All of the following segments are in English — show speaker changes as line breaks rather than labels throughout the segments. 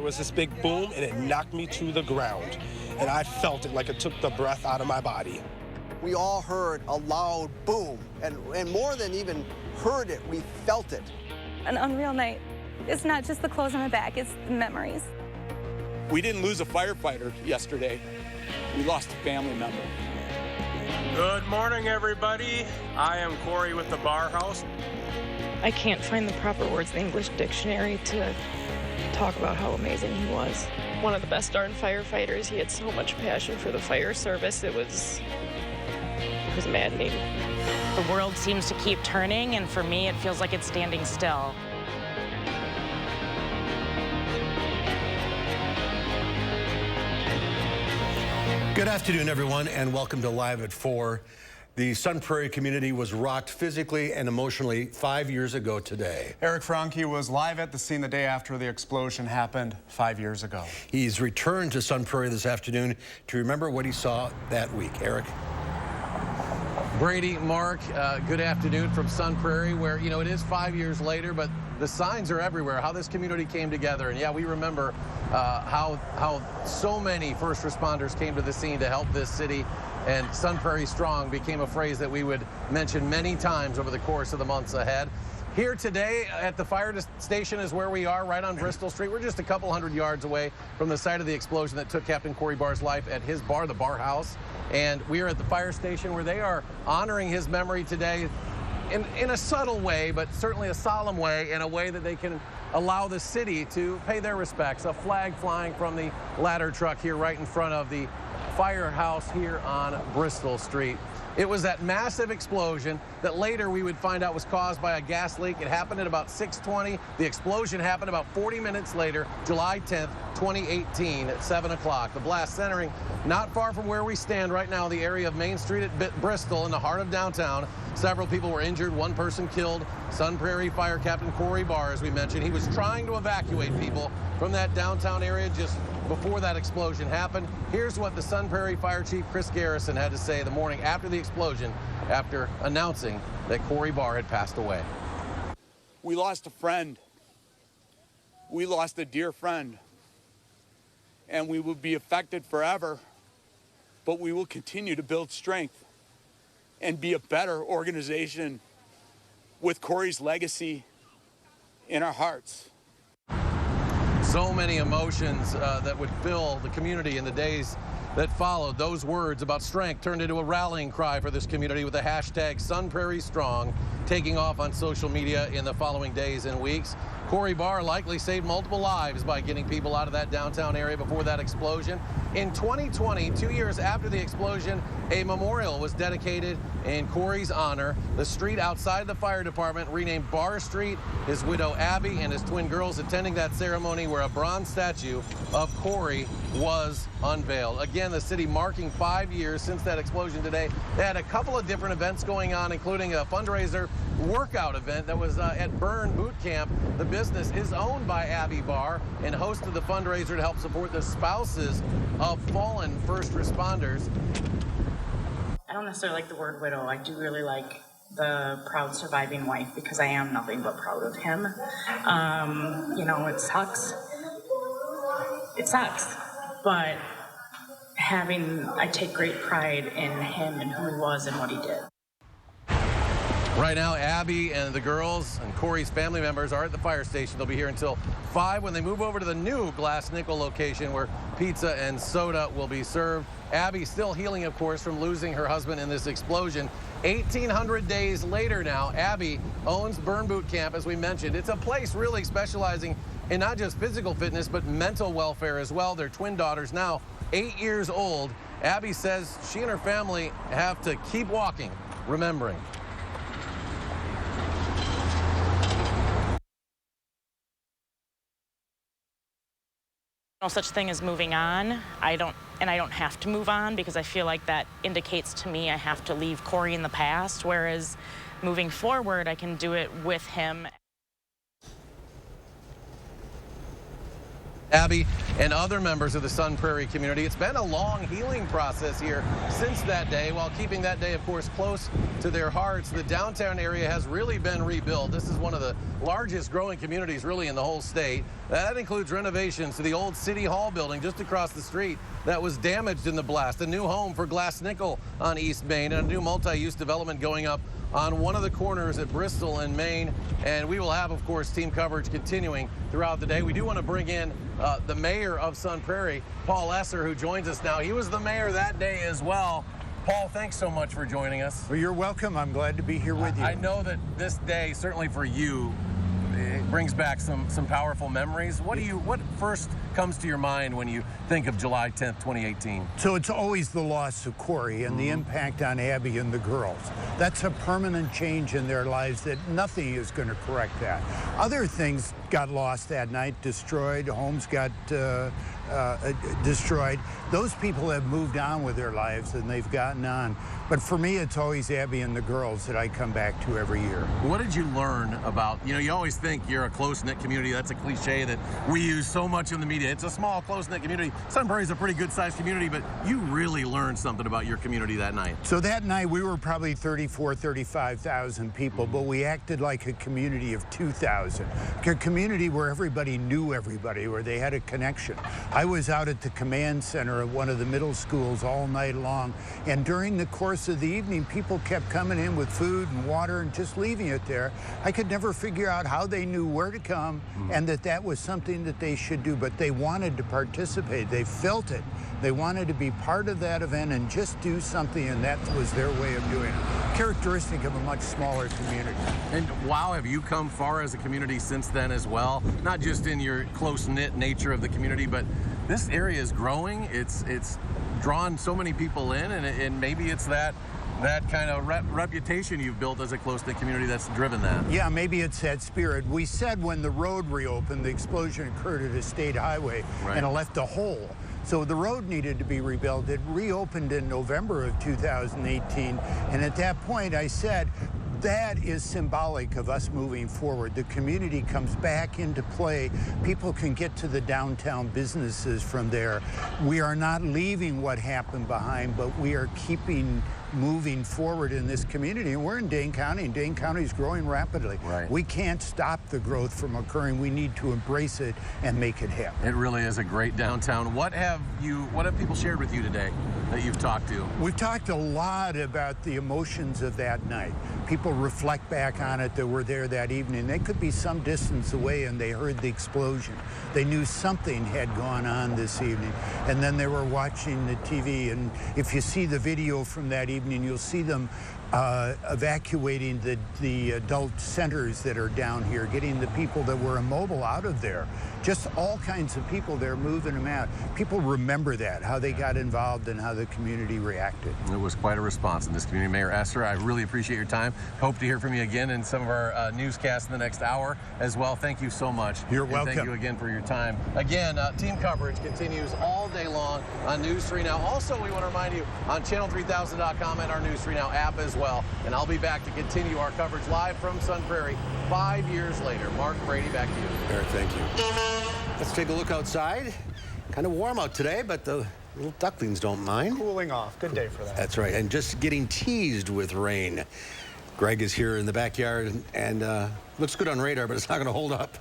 there was this big boom, and it knocked me to the ground. And I felt it like it took the breath out of my body.
We all heard a loud boom, and more than even heard it, we felt it.
An unreal night. It's not just the clothes on my back, it's the memories.
We didn't lose a firefighter yesterday. We lost a family member.
Good morning, everybody. I am Corey with the Bar House.
I can't find the proper words in the English dictionary to talk about how amazing he was. One of the best darn firefighters. He had so much passion for the fire service. It was maddening.
The world seems to keep turning, and for me, it feels like it's standing still.
Good afternoon, everyone, and welcome to Live at 4. The Sun Prairie community was rocked physically and emotionally 5 years ago today.
Eric Franke was live at the scene the day after the explosion happened 5 years ago.
He's returned to Sun Prairie this afternoon to remember what he saw that week. Eric?
Brady, Mark, good afternoon from Sun Prairie, where, you know, it is 5 years later, but the signs are everywhere, how this community came together. And yeah, we remember how so many first responders came to the scene to help this city. And Sun Prairie Strong became a phrase that we would mention many times over the course of the months ahead. Here today at the fire station is where we are, right on Bristol Street. We're just a couple hundred yards away from the site of the explosion that took Captain Corey Barr's life at his bar, the Bar House. And we are at the fire station where they are honoring his memory today in a subtle way, but certainly a solemn way, in a way that they can allow the city to pay their respects. A flag flying from the ladder truck here right in front of the firehouse here on Bristol Street. It was that massive explosion that later we would find out was caused by a gas leak. It happened at about 6:20. The explosion happened about 40 minutes later, July 10th, 2018 at 7 o'clock. The blast centering not far from where we stand right now, the area of Main Street at Bristol in the heart of downtown. Several people were injured, one person killed. Sun Prairie Fire Captain Corey Barr, as we mentioned, he was trying to evacuate people from that downtown area just before that explosion happened. Here's what the Sun Prairie Fire Chief Chris Garrison had to say the morning after the explosion, after announcing that Corey Barr had passed away.
We lost a friend. We lost a dear friend. And we will be affected forever, but we will continue to build strength and be a better organization with Corey's legacy in our hearts.
So many emotions that would fill the community in the days that followed. Those words about strength turned into a rallying cry for this community with the hashtag Sun Prairie Strong, taking off on social media in the following days and weeks. Corey Barr likely saved multiple lives by getting people out of that downtown area before that explosion. In 2020, 2 years after the explosion, a memorial was dedicated in Corey's honor. The street outside the fire department renamed Barr Street. His widow Abby and his twin girls attending that ceremony where a bronze statue of Corey was unveiled. Again, the city marking 5 years since that explosion today. They had a couple of different events going on, including a fundraiser workout event that was at Burn Boot Camp. The business is owned by Abby Barr and hosted the fundraiser to help support the spouses of fallen first responders.
I don't necessarily like the word widow. I do really like the proud surviving wife because I am nothing but proud of him. You know, it sucks. It sucks. But I take great pride in him and who he was and what he did.
Right now, Abby and the girls and Corey's family members are at the fire station. They'll be here until 5 when they move over to the new Glass Nickel location where pizza and soda will be served. Abby still healing, of course, from losing her husband in this explosion. 1,800 days later now, Abby owns Burn Boot Camp, as we mentioned. It's a place really specializing in not just physical fitness, but mental welfare as well. Their twin daughters, now 8 years old. Abby says she and her family have to keep walking, remembering.
No such thing as moving on. I don't have to move on because I feel like that indicates to me I have to leave Corey in the past, whereas moving forward, I can do it with him.
Abby and other members of the Sun Prairie community. It's been a long healing process here since that day. While keeping that day, of course, close to their hearts, the downtown area has really been rebuilt. This is one of the largest growing communities really in the whole state. That includes renovations to the old City Hall building just across the street that was damaged in the blast, a new home for Glass Nickel on East Main, and a new multi-use development going up on one of the corners at Bristol in Maine. And we will have, of course, team coverage continuing throughout the day. We do want to bring in the mayor of Sun Prairie, Paul Esser, who joins us now. He was the mayor that day as well. Paul, thanks so much for joining us.
Well, you're welcome. I'm glad to be here with you.
I know that this day, certainly for you, it brings back some powerful memories. What first comes to your mind when you think of July 10th, 2018?
So it's always the loss of Corey and the impact on Abby and the girls. That's a permanent change in their lives that nothing is going to correct that. Other things got lost that night, destroyed, homes got destroyed. Those people have moved on with their lives and they've gotten on. But for me, it's always Abby and the girls that I come back to every year.
What did you learn about, you always think you're a close-knit community. That's a cliche that we use so much in the media. It's a small, close-knit community. Sun Prairie is a pretty good-sized community, but you really learned something about your community that night.
So that night, we were probably 35,000 people, but we acted like a community of 2,000. A community where everybody knew everybody, where they had a connection. I was out at the command center at one of the middle schools all night long, and during the course of the evening, people kept coming in with food and water and just leaving it there. I could never figure out how they knew where to come and that was something that they should do, but they wanted to participate. They felt it. They wanted to be part of that event and just do something, and that was their way of doing it. Characteristic of a much smaller community.
And wow, have you come far as a community since then as well? Not just in your close-knit nature of the community, but this area is growing. It's drawn so many people in, and maybe it's that kind of reputation you've built as a close-knit community that's driven that.
Yeah, maybe it's that spirit. We said when the road reopened, the explosion occurred at a state highway, and it left a hole. So the road needed to be rebuilt. It reopened in November of 2018, and at that point I said, that is symbolic of us moving forward. The community comes back into play. People can get to the downtown businesses from there. We are not leaving what happened behind, but we are moving forward in this community. And we're in Dane County, and Dane County is growing rapidly. We can't stop the growth from occurring. We need to embrace it and make it happen.
It really is a great downtown. What have people shared with you today that you've talked to?
We've talked a lot about the emotions of that night. People reflect back on it that were there that evening. They could be some distance away and they heard the explosion. They knew something had gone on this evening. And then they were watching the TV. And if you see the video from that evening, you'll see them evacuating the adult centers that are down here, getting the people that were immobile out of there. Just all kinds of people there, moving them out. People remember that, how they got involved and how the community reacted.
It was quite a response in this community. Mayor Esser, I really appreciate your time. Hope to hear from you again in some of our newscasts in the next hour as well. Thank you so much.
You're welcome.
Thank you again for your time. Again, team coverage continues all day long on News 3 Now. Also, we want to remind you on channel3000.com and our News 3 Now app as well. And I'll be back to continue our coverage live from Sun Prairie 5 years later. Mark Brady, back to you.
Eric, thank you. Let's take a look outside. Kind of warm out today, but the little ducklings don't mind.
Cooling off. Good day for that.
That's right. And just getting teased with rain. Greg is here in the backyard and looks good on radar, but it's not going to hold up.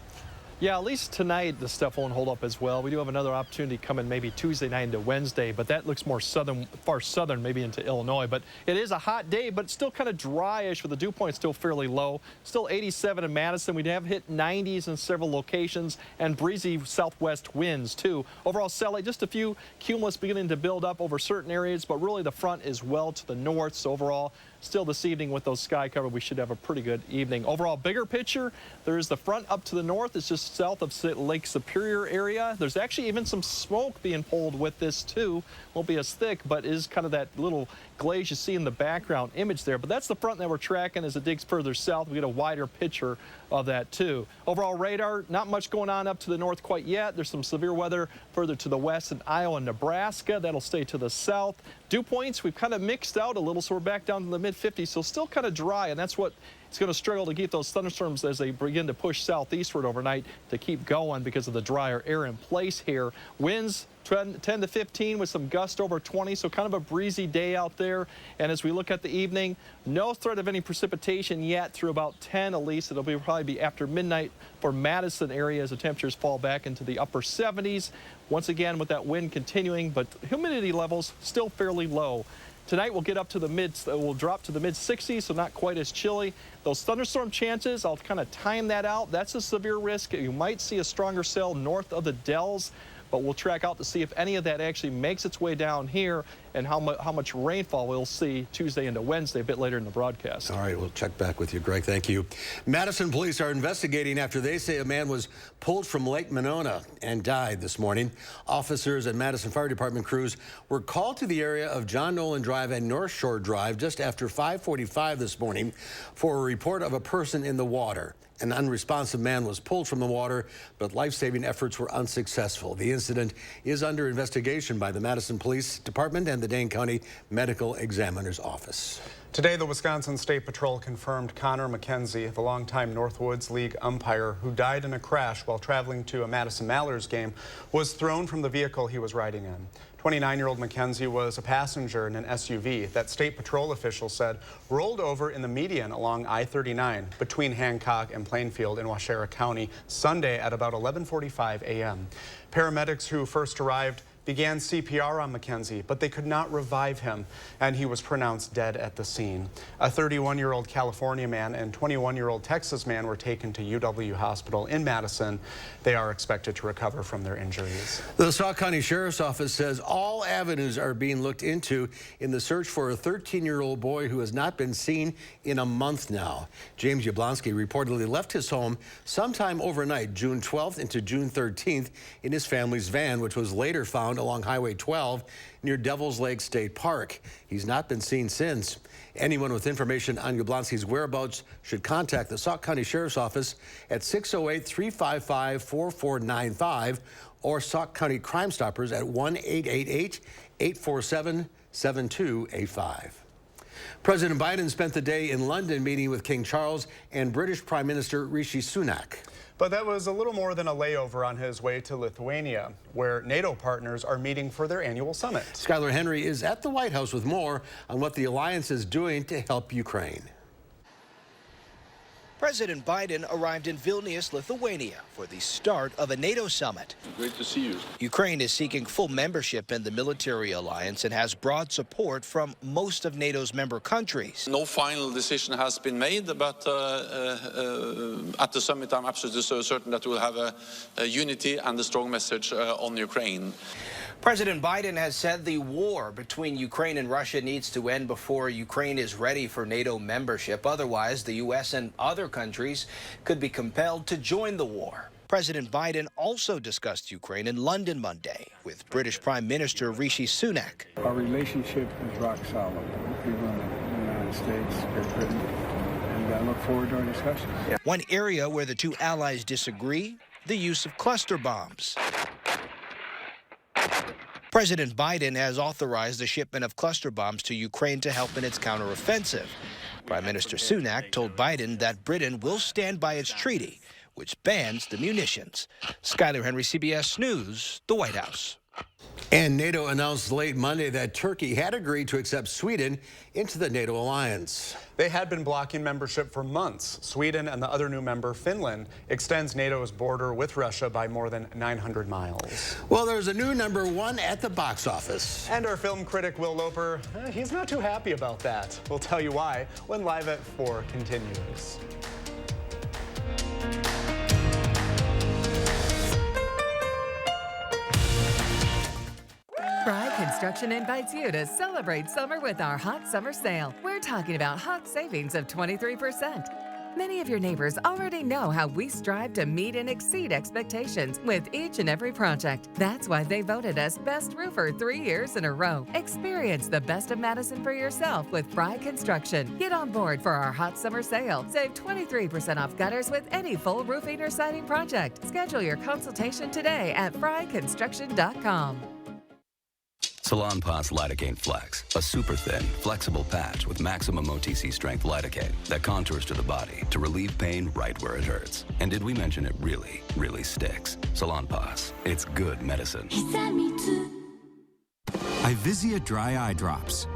Yeah, at least tonight the stuff won't hold up as well. We do have another opportunity coming maybe Tuesday night into Wednesday, but that looks more southern, far southern, maybe into Illinois. But it is a hot day, but it's still kind of dryish with the dew point still fairly low. Still 87 in Madison. We have hit 90s in several locations and breezy southwest winds too. Overall, Sally, just a few cumulus beginning to build up over certain areas, but really the front is well to the north. So overall, still this evening with those sky cover, we should have a pretty good evening. Overall, bigger picture, there's the front up to the north. It's just south of Lake Superior area. There's actually even some smoke being pulled with this too. Won't be as thick, but is kind of that little glaze you see in the background image there. But that's the front that we're tracking as it digs further south. We get a wider picture of that too. Overall radar, not much going on up to the north quite yet. There's some severe weather further to the west in Iowa and Nebraska. That'll stay to the south. Dew points, we've kind of mixed out a little, so we're back down to the mid-50s, so still kind of dry, and that's what It's going to struggle to keep those thunderstorms as they begin to push southeastward overnight to keep going because of the drier air in place here. Winds 10 to 15 with some gust over 20, so kind of a breezy day out there. And as we look at the evening, no threat of any precipitation yet through about 10 at least. It'll probably be after midnight for Madison area as the temperatures fall back into the upper 70s. Once again with that wind continuing, but humidity levels still fairly low. Tonight we'll get up to the we'll drop to the mid 60s, so not quite as chilly. Those thunderstorm chances, I'll kind of time that out. That's a severe risk. You might see a stronger cell north of the Dells, but we'll track out to see if any of that actually makes its way down here and how much rainfall we'll see Tuesday into Wednesday a bit later in the broadcast.
All right, we'll check back with you, Greg. Thank you. Madison police are investigating after they say a man was pulled from Lake Monona and died this morning. Officers and Madison Fire Department crews were called to the area of John Nolan Drive and North Shore Drive just after 5:45 this morning for a report of a person in the water. An unresponsive man was pulled from the water, but life-saving efforts were unsuccessful. The incident is under investigation by the Madison Police Department and the Dane County Medical Examiner's Office.
Today, the Wisconsin State Patrol confirmed Connor McKenzie, the longtime Northwoods League umpire who died in a crash while traveling to a Madison Mallards game, was thrown from the vehicle he was riding in. 29-year-old McKenzie was a passenger in an SUV that State Patrol officials said rolled over in the median along I-39 between Hancock and Plainfield in Waushara County Sunday at about 11:45 a.m. Paramedics who first arrived began CPR on McKenzie, but they could not revive him, and he was pronounced dead at the scene. A 31-year-old California man and 21-year-old Texas man were taken to UW Hospital in Madison. They are expected to recover from their injuries.
The Sauk County Sheriff's Office says all avenues are being looked into in the search for a 13-year-old boy who has not been seen in a month now. James Yablonsky reportedly left his home sometime overnight, June 12th into June 13th, in his family's van, which was later found along Highway 12 near Devil's Lake State Park. He's not been seen since. Anyone with information on Yablonsky's whereabouts should contact the Sauk County Sheriff's Office at 608-355-4495 or Sauk County Crime Stoppers at 1-888-847-7285. President Biden spent the day in London meeting with King Charles and British Prime Minister Rishi Sunak.
But that was a little more than a layover on his way to Lithuania, where NATO partners are meeting for their annual summit.
Skylar Henry is at the White House with more on what the alliance is doing to help Ukraine.
President Biden arrived in Vilnius, Lithuania, for the start of a NATO summit.
Great to see you.
Ukraine is seeking full membership in the military alliance and has broad support from most of NATO's member countries.
No final decision has been made, but at the summit I'm absolutely certain that we'll have a unity and a strong message on Ukraine.
President Biden has said the war between Ukraine and Russia needs to end before Ukraine is ready for NATO membership. Otherwise, the U.S. and other countries could be compelled to join the war. President Biden also discussed Ukraine in London Monday with British Prime Minister Rishi Sunak.
Our relationship is rock solid with people in the United States, Great Britain, and I look forward to our discussions.
One area where the two allies disagree, the use of cluster bombs. President Biden has authorized the shipment of cluster bombs to Ukraine to help in its counteroffensive. Prime Minister Sunak told Biden that Britain will stand by its treaty, which bans the munitions. Skylar Henry, CBS News, the White House.
And NATO announced late Monday that Turkey had agreed to accept Sweden into the NATO alliance.
They had been blocking membership for months. Sweden and the other new member, Finland, extends NATO's border with Russia by more than 900 miles.
Well, there's a new #1 at the box office.
And our film critic, Will Loper, he's not too happy about that. We'll tell you why when Live at 4 continues.
Fry Construction invites you to celebrate summer with our hot summer sale. We're talking about hot savings of 23%. Many of your neighbors already know how we strive to meet and exceed expectations with each and every project. That's why they voted us Best Roofer 3 years in a row. Experience the best of Madison for yourself with Fry Construction. Get on board for our hot summer sale. Save 23% off gutters with any full roofing or siding project. Schedule your consultation today at fryconstruction.com.
Salonpas Lidocaine Flex, a super thin, flexible patch with maximum OTC strength lidocaine that contours to the body to relieve pain right where it hurts. And did we mention it really, really sticks? Salonpas, it's good medicine.
Ivisia Dry Eye Drops.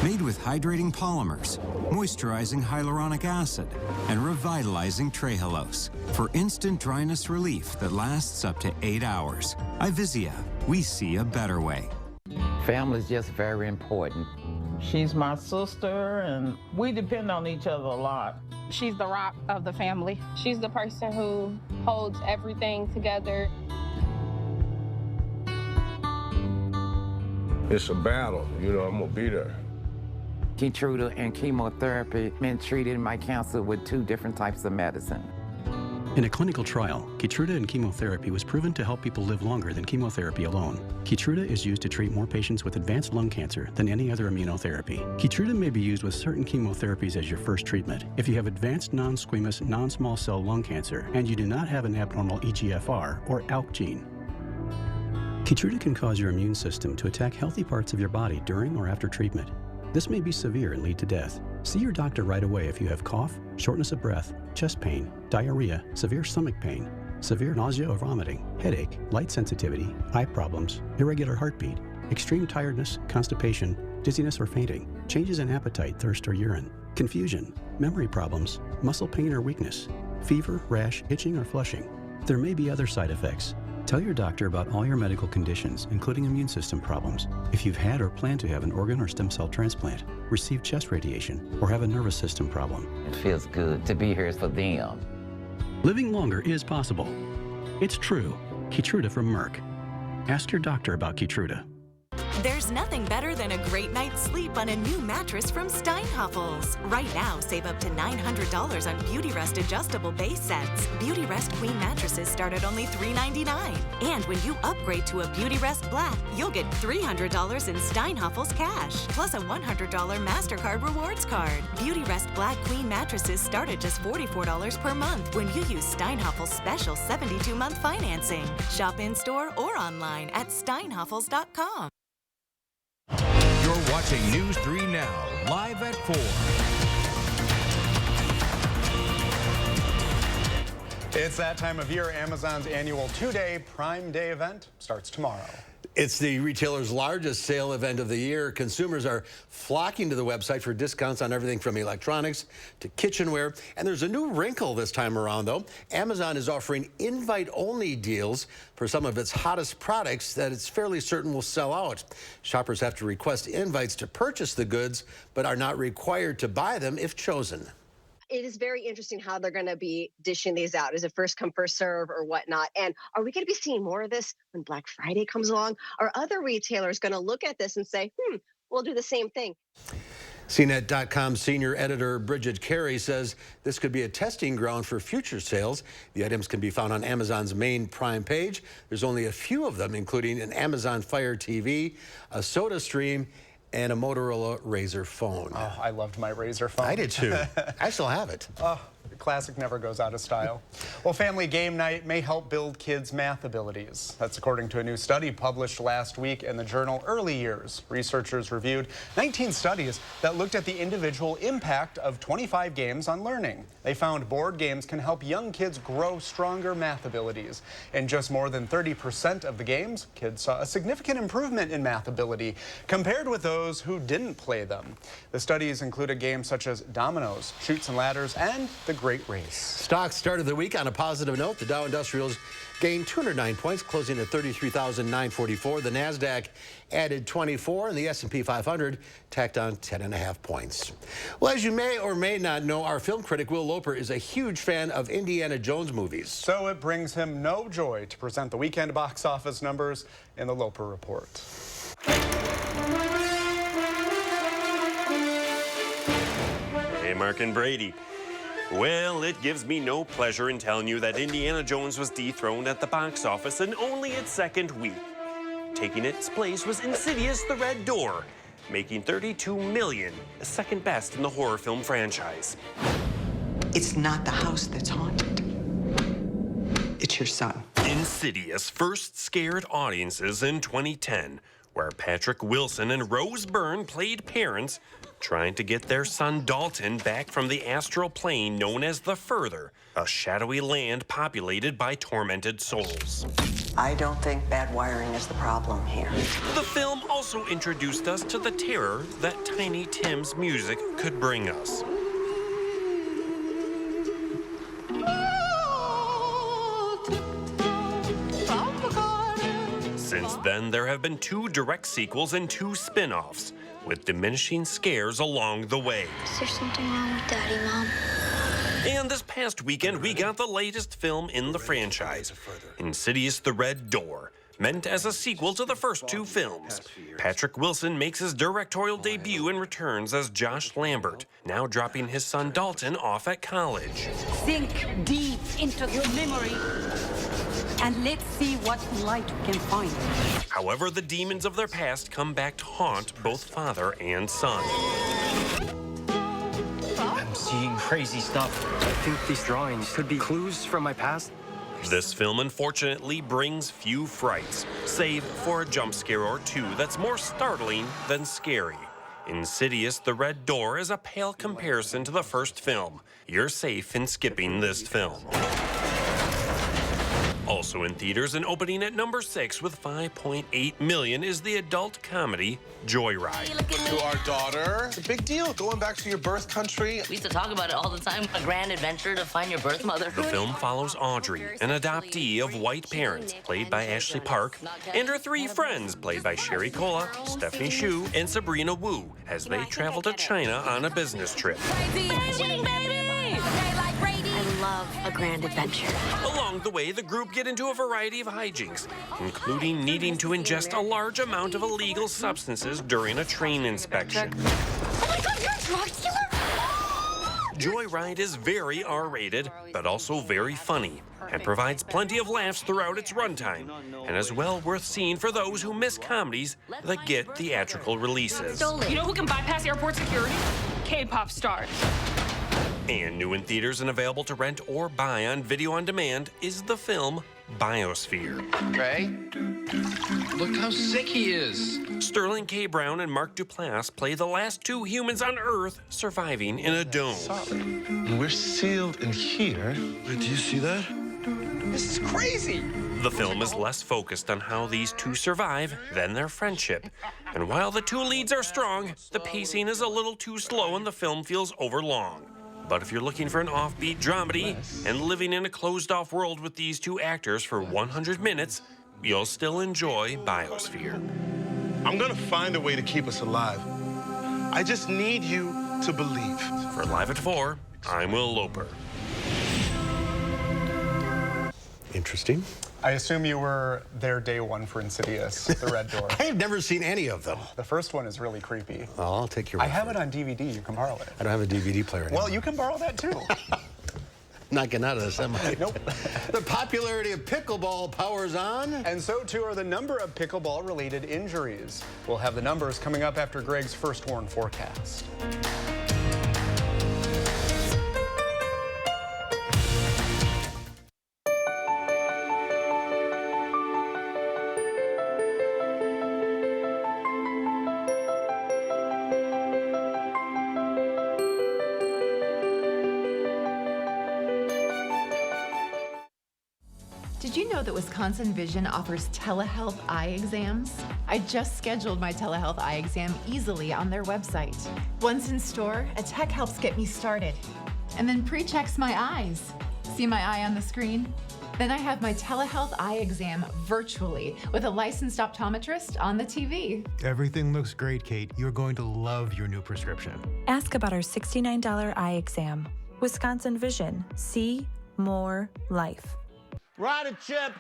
Made with hydrating polymers, moisturizing hyaluronic acid, and revitalizing trehalose for instant dryness relief that lasts up to 8 hours. Ivisia, we see a better way.
Family is just very important. She's my sister, and we depend on each other a lot.
She's the rock of the family. She's the person who holds everything together.
It's a battle, you know, I'm gonna be there.
Keytruda and chemotherapy, been treated in my cancer with 2 different types of medicine.
In a clinical trial, Keytruda and chemotherapy was proven to help people live longer than chemotherapy alone. Keytruda is used to treat more patients with advanced lung cancer than any other immunotherapy. Keytruda may be used with certain chemotherapies as your first treatment. If you have advanced non-squamous, non-small cell lung cancer and you do not have an abnormal EGFR or ALK gene. Keytruda can cause your immune system to attack healthy parts of your body during or after treatment. This may be severe and lead to death. See your doctor right away if you have cough, shortness of breath, chest pain, diarrhea, severe stomach pain, severe nausea or vomiting, headache, light sensitivity, eye problems, irregular heartbeat, extreme tiredness, constipation, dizziness or fainting, changes in appetite, thirst or urine, confusion, memory problems, muscle pain or weakness, fever, rash, itching or flushing. There may be other side effects. Tell your doctor about all your medical conditions, including immune system problems. If you've had or plan to have an organ or stem cell transplant, receive chest radiation, or have a nervous system problem.
It feels good to be here for them.
Living longer is possible. It's true. Keytruda from Merck. Ask your doctor about Keytruda.
There's nothing better than a great night's sleep on a new mattress from Steinhoffels. Right now, save up to $900 on Beautyrest adjustable base sets. Beautyrest Queen mattresses start at only $399. And when you upgrade to a Beautyrest Black, you'll get $300 in Steinhoffels cash, plus a $100 MasterCard rewards card. Beautyrest Black Queen mattresses start at just $44 per month when you use Steinhoffels' special 72-month financing. Shop in-store or online at steinhoffels.com.
You're watching News 3 Now, live at 4.
It's that time of year. Amazon's annual 2-day Prime Day event starts tomorrow.
It's the retailer's largest sale event of the year. Consumers are flocking to the website for discounts on everything from electronics to kitchenware. And there's a new wrinkle this time around, though. Amazon is offering invite-only deals for some of its hottest products that it's fairly certain will sell out. Shoppers have to request invites to purchase the goods, but are not required to buy them if chosen.
It is very interesting how they're going to be dishing these out. Is it first come, first serve or whatnot? And are we going to be seeing more of this when Black Friday comes along? Are other retailers going to look at this and say, we'll do the same thing?
CNET.com senior editor Bridget Carey says this could be a testing ground for future sales. The items can be found on Amazon's main Prime page. There's only a few of them, including an Amazon Fire TV, a Soda Stream, and a Motorola Razr phone.
Oh, I loved my Razr phone.
I did too. I still have it.
Oh, the classic never goes out of style. Well, family game night may help build kids' math abilities. That's according to a new study published last week in the journal Early Years. Researchers reviewed 19 studies that looked at the individual impact of 25 games on learning. They found board games can help young kids grow stronger math abilities. In just more than 30% of the games, kids saw a significant improvement in math ability compared with those who didn't play them. The studies included games such as dominoes, chutes and ladders, and the Great Race.
Stocks started the week on a positive note. The Dow Industrials gained 209 points, closing at 33,944. The NASDAQ added 24, and the S&P 500 tacked on 10.5 points. Well, as you may or may not know, our film critic Will Loper is a huge fan of Indiana Jones movies.
So it brings him no joy to present the weekend box office numbers in the Loper Report.
Hey, Mark and Brady. Well, it gives me no pleasure in telling you that Indiana Jones was dethroned at the box office in only its second week. Taking its place was Insidious: The Red Door, making $32 million, the second best in the horror film franchise.
It's not the house that's haunted. It's your son.
Insidious first scared audiences in 2010, where Patrick Wilson and Rose Byrne played parents trying to get their son Dalton back from the astral plane known as the Further, a shadowy land populated by tormented souls.
I don't think bad wiring is the problem here.
The film also introduced us to the terror that Tiny Tim's music could bring us. Since then, there have been 2 direct sequels and 2 spin-offs, with diminishing scares along the way.
Is there something wrong with Daddy, Mom?
And this past weekend, we got the latest film in the franchise, Insidious: The Red Door, meant as a sequel to the first 2 films. Patrick Wilson makes his directorial debut and returns as Josh Lambert, now dropping his son Dalton off at college.
Sink deep into your memory, and let's see what light we can find.
However, the demons of their past come back to haunt both father and son.
I'm seeing crazy stuff. I think these drawings could be clues from my past.
This film, unfortunately, brings few frights, save for a jump scare or 2 that's more startling than scary. Insidious: The Red Door is a pale comparison to the first film. You're safe in skipping this film. Also in theaters and opening at number 6 with 5.8 million is the adult comedy Joyride.
To our daughter, it's a big deal going back to your birth country.
We used to talk about it all the time. A grand adventure to find your birth mother.
The film follows Audrey, an adoptee of white parents, played by Ashley Park, and her 3 friends, played by Sherry Cola, Stephanie Hsu, and Sabrina Wu, as they travel to China on a business trip.
I love a grand adventure.
Along the way, the group get into a variety of hijinks, including needing to ingest a large amount of illegal substances during a train inspection.
Oh my God, you're a drug dealer?
Joyride is very R-rated, but also very funny, and provides plenty of laughs throughout its runtime, and is well worth seeing for those who miss comedies that get theatrical releases.
You know who can bypass airport security? K-pop stars.
And new in theaters and available to rent or buy on video on demand is the film Biosphere.
Ray, look how sick he is.
Sterling K. Brown and Mark Duplass play the last 2 humans on Earth surviving in a dome.
We're sealed in here. Wait, do you see that? This is crazy.
The film is less focused on how these 2 survive than their friendship. And while the 2 leads are strong, the pacing is a little too slow and the film feels overlong. But if you're looking for an offbeat dramedy and living in a closed-off world with these 2 actors for 100 minutes, you'll still enjoy Biosphere.
I'm gonna find a way to keep us alive. I just need you to believe.
For Live at 4, I'm Will Loper.
Interesting.
I assume you were there day 1 for Insidious, The Red Door.
I have never seen any of them.
The first one is really creepy.
Well, I'll take your word
I have
for
it on DVD. You can borrow it.
I don't have a DVD player anymore.
Well, you can borrow that too.
Not getting out of this, am I?
Nope.
The popularity of pickleball powers on.
And so too are the number of pickleball-related injuries. We'll have the numbers coming up after Greg's First Warn forecast.
Did you know that Wisconsin Vision offers telehealth eye exams? I just scheduled my telehealth eye exam easily on their website. Once in store, a tech helps get me started, and then pre-checks my eyes. See my eye on the screen? Then I have my telehealth eye exam virtually with a licensed optometrist on the TV.
Everything looks great, Kate. You're going to love your new prescription.
Ask about our $69 eye exam. Wisconsin Vision. See more life.
Ryder Chips,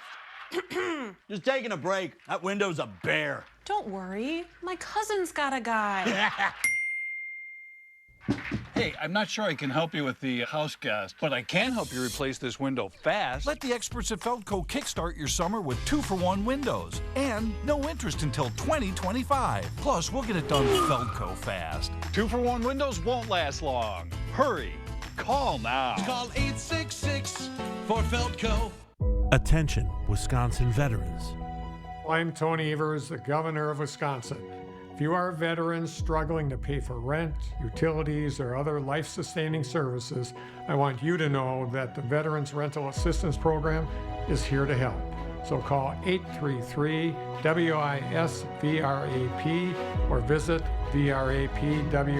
just taking a break. That window's a bear.
Don't worry, my cousin's got a guy.
Hey, I'm not sure I can help you with the house gas, but I can help you replace this window fast.
Let the experts at Feldco kickstart your summer with 2-for-1 windows and no interest until 2025. Plus, we'll get it done Feldco fast.
2-for-1 windows won't last long. Hurry, call now.
Call 866 for Feldco.
Attention, Wisconsin veterans.
I'm Tony Evers, the governor of Wisconsin. If you are a veteran struggling to pay for rent, utilities, or other life-sustaining services, I want you to know that the Veterans Rental Assistance Program is here to help. So call 833-WISC-VRAP or visit vrapwi.com.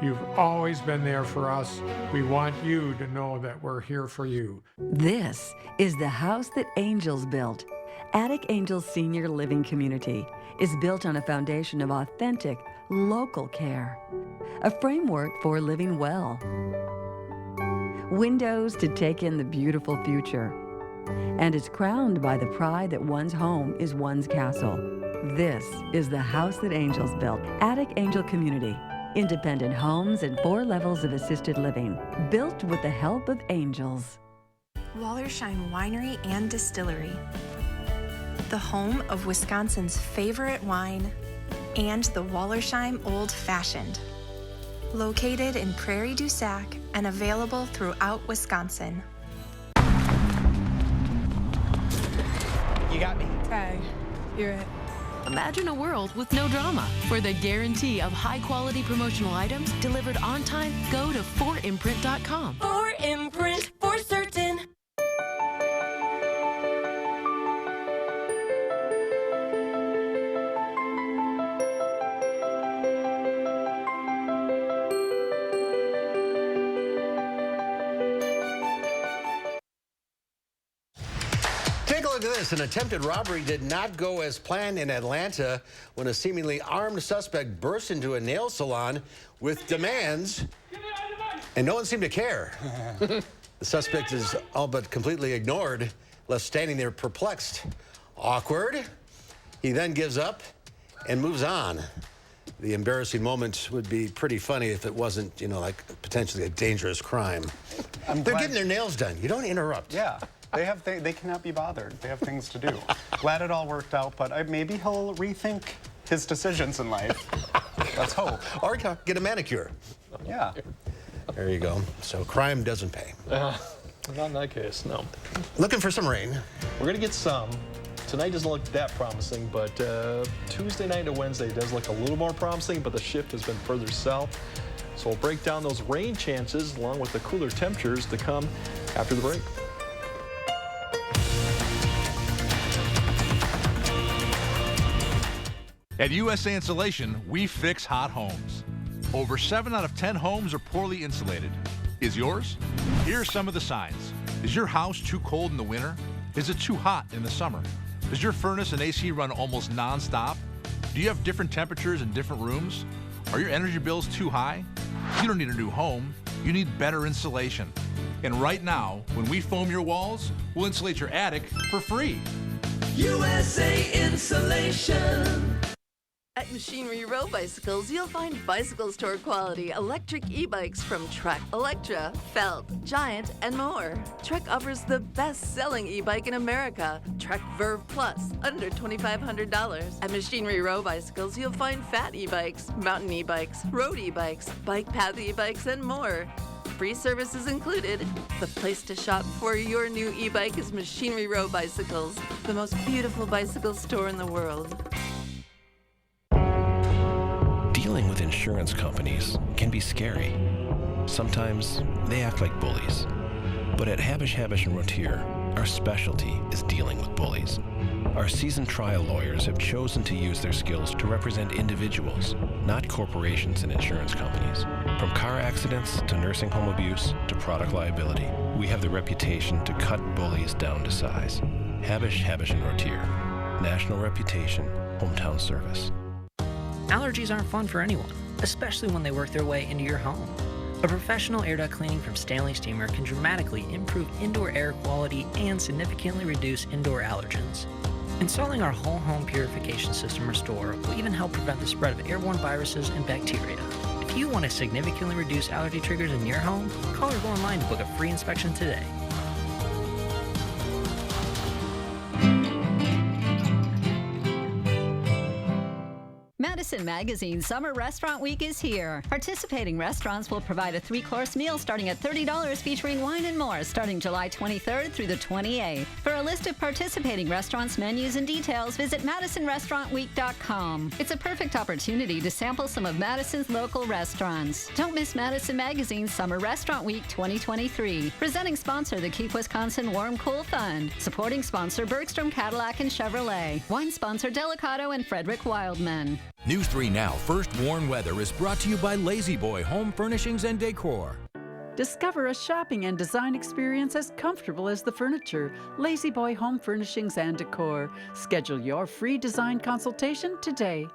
You've always been there for us. We want you to know that we're here for you.
This is the house that angels built. Attic Angels Senior Living Community is built on a foundation of authentic, local care, a framework for living well, windows to take in the beautiful future, and it's crowned by the pride that one's home is one's castle. This is the house that angels built. Attic Angel Community. Independent homes and 4 levels of assisted living, built with the help of angels.
Wallersheim Winery and Distillery, the home of Wisconsin's favorite wine and the Wallersheim Old Fashioned. Located in Prairie du Sac and available throughout Wisconsin.
You got me. Okay, you're it.
Imagine a world with no drama. For the guarantee of high-quality promotional items delivered on time, go to 4imprint.com.
4imprint, for certain.
Take a look at this. An attempted robbery did not go as planned in Atlanta when a seemingly armed suspect burst into a nail salon with demands, and no one seemed to care. The suspect is all but completely ignored, left standing there perplexed. Awkward. He then gives up and moves on. The embarrassing moment would be pretty funny if it wasn't, you know, like potentially a dangerous crime. They're getting their nails done. You don't interrupt.
Yeah. They cannot be bothered. They have things to do. Glad it all worked out, but maybe he'll rethink his decisions in life. Let's hope.
Or get a manicure.
Yeah.
There you go. So crime doesn't pay.
Not in that case, no.
Looking for some rain.
We're going to get some. Tonight doesn't look that promising, but Tuesday night to Wednesday does look a little more promising, but the shift has been further south. So we'll break down those rain chances along with the cooler temperatures to come after the break.
At USA Insulation, we fix hot homes. Over 7 out of 10 homes are poorly insulated. Is yours? Here are some of the signs. Is your house too cold in the winter? Is it too hot in the summer? Does your furnace and AC run almost non-stop? Do you have different temperatures in different rooms? Are your energy bills too high? You don't need a new home. You need better insulation. And right now, when we foam your walls, we'll insulate your attic for free.
USA Insulation.
At Machinery Row Bicycles, you'll find bicycle store quality electric e-bikes from Trek, Electra, Felt, Giant, and more. Trek offers the best-selling e-bike in America, Trek Verve Plus, under $2,500. At Machinery Row Bicycles, you'll find fat e-bikes, mountain e-bikes, road e-bikes, bike path e-bikes, and more. Free services included. The place to shop for your new e-bike is Machinery Row Bicycles, the most beautiful bicycle store in the world.
Dealing with insurance companies can be scary. Sometimes they act like bullies. But at Habish, & Rotier, our specialty is dealing with bullies. Our seasoned trial lawyers have chosen to use their skills to represent individuals, not corporations and insurance companies. From car accidents to nursing home abuse to product liability, we have the reputation to cut bullies down to size. Habish, & Rotier. National reputation, hometown service.
Allergies aren't fun for anyone, especially when they work their way into your home. A professional air duct cleaning from Stanley Steamer can dramatically improve indoor air quality and significantly reduce indoor allergens. Installing our whole home purification system Restore will even help prevent the spread of airborne viruses and bacteria. If you want to significantly reduce allergy triggers in your home, call or go online to book a free inspection today.
Madison Magazine's Summer Restaurant Week is here. Participating restaurants will provide a 3-course meal starting at $30 featuring wine and more starting July 23rd through the 28th. For a list of participating restaurants, menus, and details, visit MadisonRestaurantWeek.com. It's a perfect opportunity to sample some of Madison's local restaurants. Don't miss Madison Magazine's Summer Restaurant Week 2023. Presenting sponsor, the Keep Wisconsin Warm Cool Fund. Supporting sponsor, Bergstrom Cadillac and Chevrolet. Wine sponsor, Delicato and Frederick Wildman.
News 3 Now First Warn Weather is brought to you by Lazy Boy Home Furnishings and Decor.
Discover a shopping and design experience as comfortable as the furniture. Lazy Boy Home Furnishings and Decor. Schedule your free design consultation today.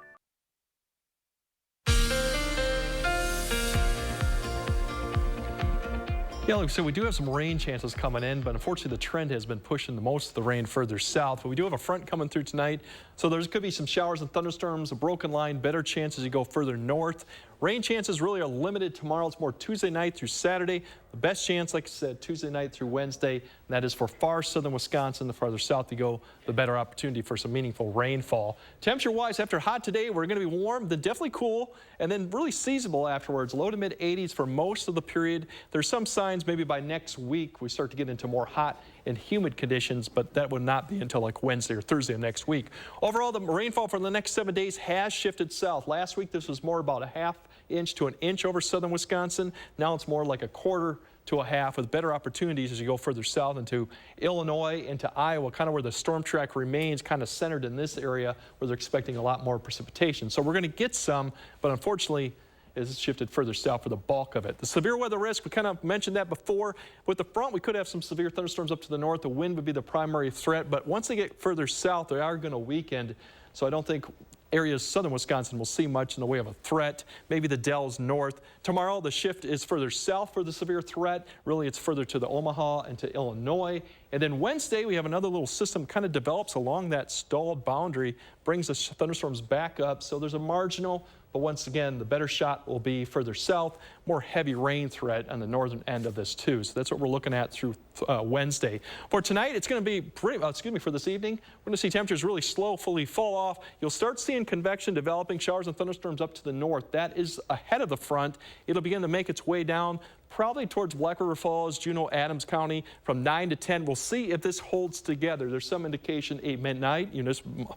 Yeah, like I said, we do have some rain chances coming in, but unfortunately the trend has been pushing most of the rain further south. But we do have a front coming through tonight, so there could be some showers and thunderstorms, a broken line, better chances as you go further north. Rain chances really are limited tomorrow. It's more Tuesday night through Saturday. The best chance, like I said, Tuesday night through Wednesday, and that is for far southern Wisconsin. The farther south you go, the better opportunity for some meaningful rainfall. Temperature-wise, after hot today, we're going to be warm, then definitely cool, and then really seasonable afterwards. Low to mid-80s for most of the period. There's some signs maybe by next week we start to get into more hot and humid conditions, but that would not be until like Wednesday or Thursday of next week. Overall, the rainfall for the next 7 days has shifted south. Last week, this was more about a ½ inch to an inch over southern Wisconsin. Now it's more like a quarter to a half, with better opportunities as you go further south into Illinois, into Iowa, kind of where the storm track remains kind of centered in this area where they're expecting a lot more precipitation. So we're going to get some, but unfortunately, it's shifted further south for the bulk of it. The severe weather risk, we kind of mentioned that before. With the front, we could have some severe thunderstorms up to the north. The wind would be the primary threat, but once they get further south, they are going to weaken. So I don't think areas southern Wisconsin will see much in the way of a threat. Maybe the Dells north. Tomorrow, the shift is further south for the severe threat. Really, it's further to the Omaha and to Illinois. And then Wednesday, we have another little system kind of develops along that stalled boundary, brings the thunderstorms back up. So there's a marginal, but once again, the better shot will be further south, more heavy rain threat on the northern end of this too. So that's what we're looking at through Wednesday. For tonight, it's going to be pretty, for this evening, we're going to see temperatures really slowly fall off. You'll start seeing convection developing, showers and thunderstorms up to the north. That is ahead of the front. It'll begin to make its way down probably towards Black River Falls, Juneau, Adams County from 9 to 10. We'll see if this holds together. There's some indication at midnight.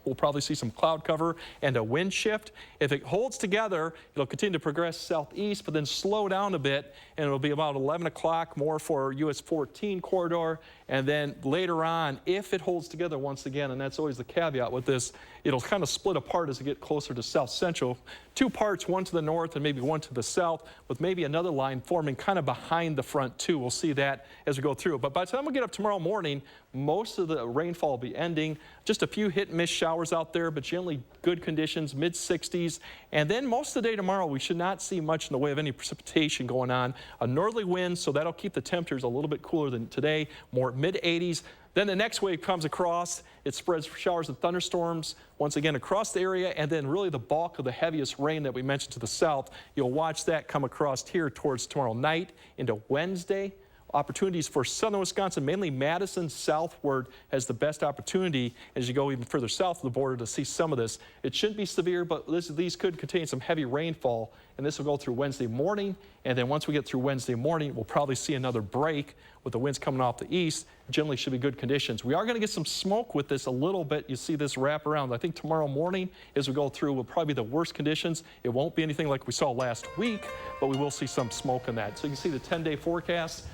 We'll probably see some cloud cover and a wind shift. If it holds together, it'll continue to progress southeast, but then slow down a bit, and it'll be about 11 o'clock more for US 14 corridor. And then later on, if it holds together once again, and that's always the caveat with this, it'll kind of split apart as it gets closer to south central. 2 parts, one to the north and maybe one to the south, with maybe another line forming kind of behind the front too. We'll see that as we go through. But by the time we get up tomorrow morning, most of the rainfall will be ending. Just a few hit and miss showers out there, but generally good conditions, mid-60s. And then most of the day tomorrow, we should not see much in the way of any precipitation going on. A northerly wind, so that'll keep the temperatures a little bit cooler than today, more mid-80s. Then the next wave comes across. It spreads showers and thunderstorms once again across the area, and then really the bulk of the heaviest rain that we mentioned to the south. You'll watch that come across here towards tomorrow night into Wednesday. Opportunities for southern Wisconsin, mainly Madison southward, has the best opportunity as you go even further south of the border to see some of this. It shouldn't be severe, but these could contain some heavy rainfall, and this will go through Wednesday morning. And then once we get through Wednesday morning, we'll probably see another break with the winds coming off the east. Generally should be good conditions. We are going to get some smoke with this a little bit. You see this wrap around. I think tomorrow morning as we go through will probably be the worst conditions. It won't be anything like we saw last week, but we will see some smoke in that. So you can see the 10-day forecast.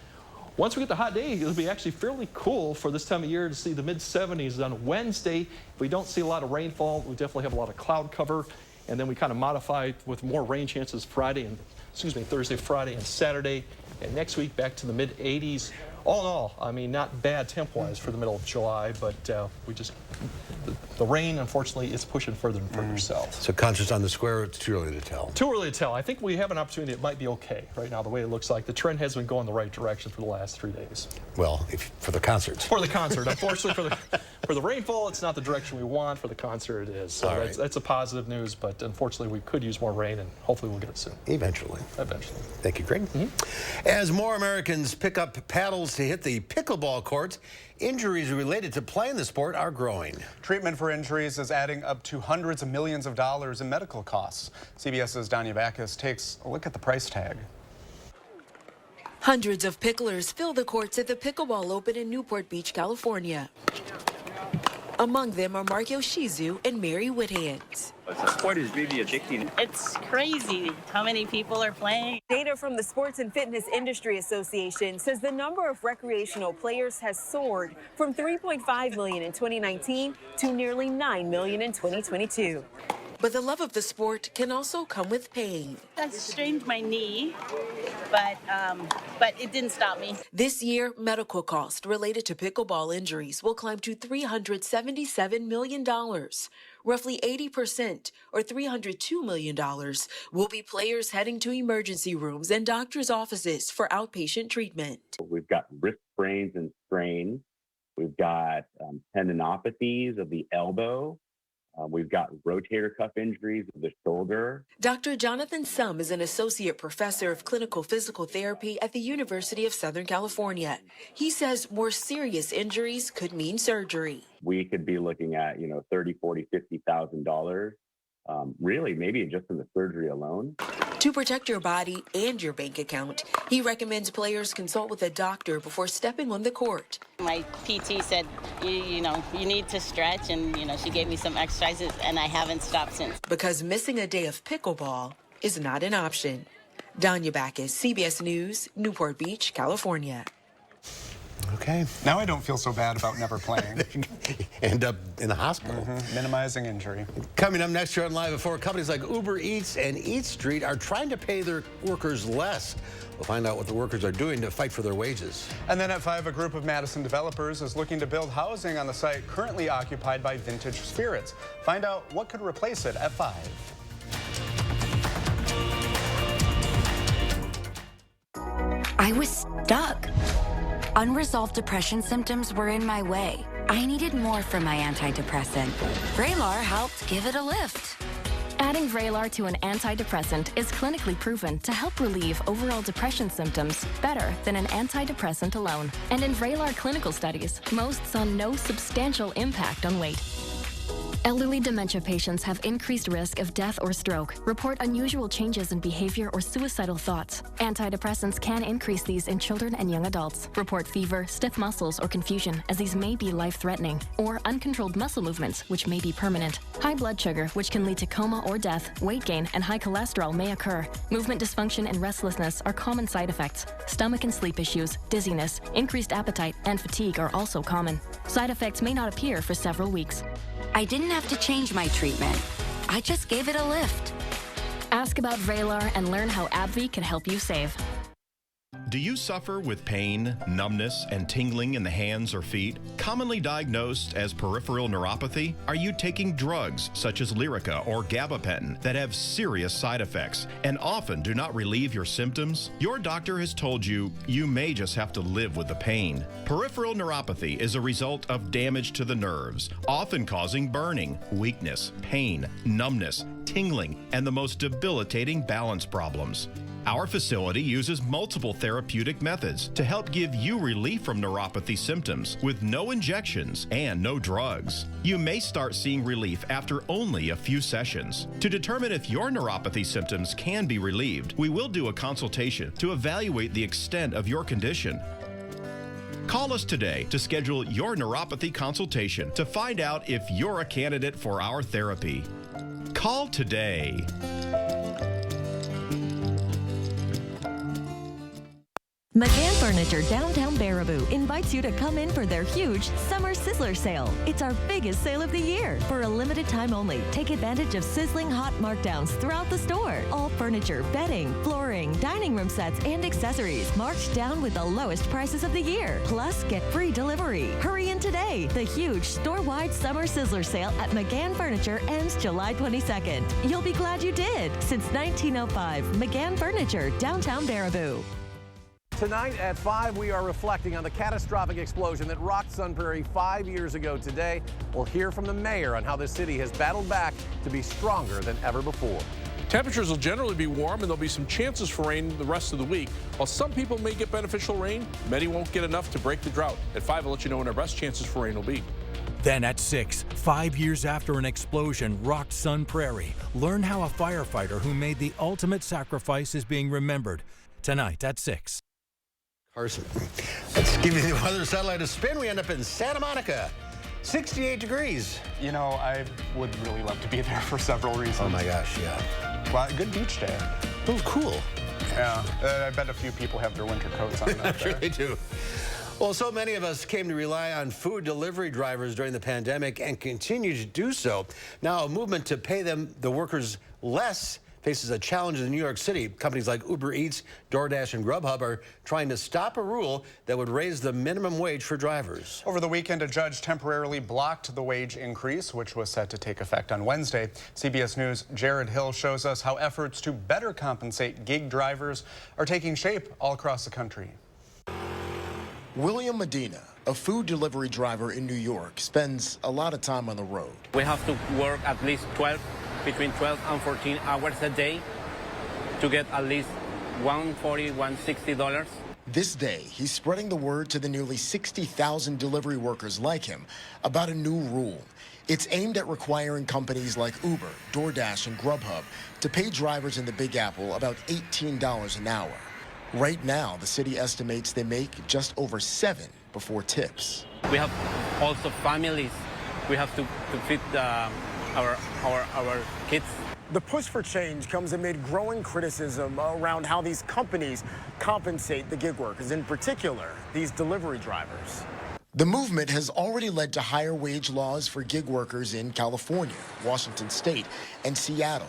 Once we get the hot day, it'll be actually fairly cool for this time of year to see the mid-70s on Wednesday. If we don't see a lot of rainfall, we definitely have a lot of cloud cover. And then we kind of modify with more rain chances Thursday, Friday, and Saturday. And next week, back to the mid-80s. All in all, I mean, not bad temp-wise for the middle of July, but the rain, unfortunately, is pushing further and further south.
So concerts on the square, it's too early to tell.
Too early to tell. I think we have an opportunity. It might be okay right now, the way it looks like. The trend has been going the right direction for the last 3 days.
Well, for the concerts.
For the concert. Unfortunately, for the rainfall, it's not the direction we want. For the concert, it is. So that's a positive news, but unfortunately, we could use more rain, and hopefully we'll get it soon.
Eventually.
Eventually.
Thank you, Greg. As more Americans pick up paddles to hit the pickleball courts, injuries related to playing the sport are growing.
Treatment for injuries is adding up to hundreds of millions of dollars in medical costs. CBS's Danya Backus takes a look at the price tag.
Hundreds of picklers fill the courts at the Pickleball Open in Newport Beach, California. Among them are Mark Yoshizu and Mary Whithand.
The sport is really addicting.
It's crazy how many people are playing.
Data from the Sports and Fitness Industry Association says the number of recreational players has soared from 3.5 million in 2019 to nearly 9 million in 2022.
But the love of the sport can also come with pain.
I strained my knee, but it didn't stop me.
This year, medical costs related to pickleball injuries will climb to $377 million. Roughly 80%, or $302 million, will be players heading to emergency rooms and doctors' offices for outpatient treatment.
We've got wrist sprains and strains. We've got tendinopathies of the elbow. We've got rotator cuff injuries of the shoulder.
Dr. Jonathan Sum is an associate professor of clinical physical therapy at the University of Southern California. He says more serious injuries could mean surgery.
We could be looking at, $30,000, $40,000, $50,000, really maybe just in the surgery alone.
To protect your body and your bank account, he recommends players consult with a doctor before stepping on the court.
My PT said, you need to stretch, and, she gave me some exercises, and I haven't stopped since.
Because missing a day of pickleball is not an option. Danya Backus, CBS News, Newport Beach, California.
Okay.
Now I don't feel so bad about never playing.
End up in the hospital.
Minimizing injury.
Coming up next year on Live at 4, companies like Uber Eats and Eat Street are trying to pay their workers less. We'll find out what the workers are doing to fight for their wages.
And then at 5, a group of Madison developers is looking to build housing on the site currently occupied by Vintage Spirits. Find out what could replace it at 5.
I was stuck. Unresolved depression symptoms were in my way. I needed more from my antidepressant. Vraylar helped give it a lift.
Adding Vraylar to an antidepressant is clinically proven to help relieve overall depression symptoms better than an antidepressant alone. And in Vraylar clinical studies, most saw no substantial impact on weight. Elderly dementia patients have increased risk of death or stroke, report unusual changes in behavior or suicidal thoughts. Antidepressants can increase these in children and young adults, report fever, stiff muscles, or confusion, as these may be life-threatening, or uncontrolled muscle movements, which may be permanent. High blood sugar, which can lead to coma or death, weight gain, and high cholesterol may occur. Movement dysfunction and restlessness are common side effects. Stomach and sleep issues, dizziness, increased appetite, and fatigue are also common. Side effects may not appear for several weeks.
I didn't have to change my treatment. I just gave it a lift.
Ask about Vraylar and learn how AbbVie can help you save.
Do you suffer with pain, numbness, and tingling in the hands or feet? Commonly diagnosed as peripheral neuropathy? Are you taking drugs such as Lyrica or gabapentin that have serious side effects and often do not relieve your symptoms? Your doctor has told you you may just have to live with the pain. Peripheral neuropathy is a result of damage to the nerves, often causing burning, weakness, pain, numbness, tingling, and the most debilitating balance problems. Our facility uses multiple therapeutic methods to help give you relief from neuropathy symptoms with no injections and no drugs. You may start seeing relief after only a few sessions. To determine if your neuropathy symptoms can be relieved, we will do a consultation to evaluate the extent of your condition. Call us today to schedule your neuropathy consultation to find out if you're a candidate for our therapy. Call today.
McGann Furniture Downtown Baraboo invites you to come in for their huge Summer Sizzler Sale. It's our biggest sale of the year. For a limited time only, take advantage of sizzling hot markdowns throughout the store. All furniture, bedding, flooring, dining room sets, and accessories marked down with the lowest prices of the year. Plus, get free delivery. Hurry in today. The huge store-wide Summer Sizzler Sale at McGann Furniture ends July 22nd. You'll be glad you did. Since 1905, McGann Furniture, Downtown Baraboo.
Tonight at 5, we are reflecting on the catastrophic explosion that rocked Sun Prairie 5 years ago today. We'll hear from the mayor on how the city has battled back to be stronger than ever before.
Temperatures will generally be warm, and there'll be some chances for rain the rest of the week. While some people may get beneficial rain, many won't get enough to break the drought. At 5, I'll let you know when our best chances for rain will be.
Then at 6, 5 years after an explosion rocked Sun Prairie, learn how a firefighter who made the ultimate sacrifice is being remembered. Tonight at 6.
Carson, let's give you the weather satellite a spin. We end up in Santa Monica. 68 degrees.
You know, I would really love to be there for several reasons.
Oh my gosh, yeah.
Well, good beach day.
Oh, cool.
Yeah, I bet a few people have their winter coats on.
I'm sure they do. Well, so many of us came to rely on food delivery drivers during the pandemic and continue to do so. Now, a movement to pay the workers less faces a challenge in New York City. Companies like Uber Eats, DoorDash, and Grubhub are trying to stop a rule that would raise the minimum wage for drivers.
Over the weekend, a judge temporarily blocked the wage increase, which was set to take effect on Wednesday. CBS News' Jared Hill shows us how efforts to better compensate gig drivers are taking shape all across the country.
William Medina, a food delivery driver in New York, spends a lot of time on the road.
We have to work at least between 12 and 14 hours a day to get at least $140, $160.
This day, he's spreading the word to the nearly 60,000 delivery workers like him about a new rule. It's aimed at requiring companies like Uber, DoorDash, and Grubhub to pay drivers in the Big Apple about $18 an hour. Right now, the city estimates they make just over $7 before tips.
We have also families. We have to feed our kids.
The push for change comes amid growing criticism around how these companies compensate the gig workers, in particular, these delivery drivers.
The movement has already led to higher wage laws for gig workers in California, Washington State, and Seattle.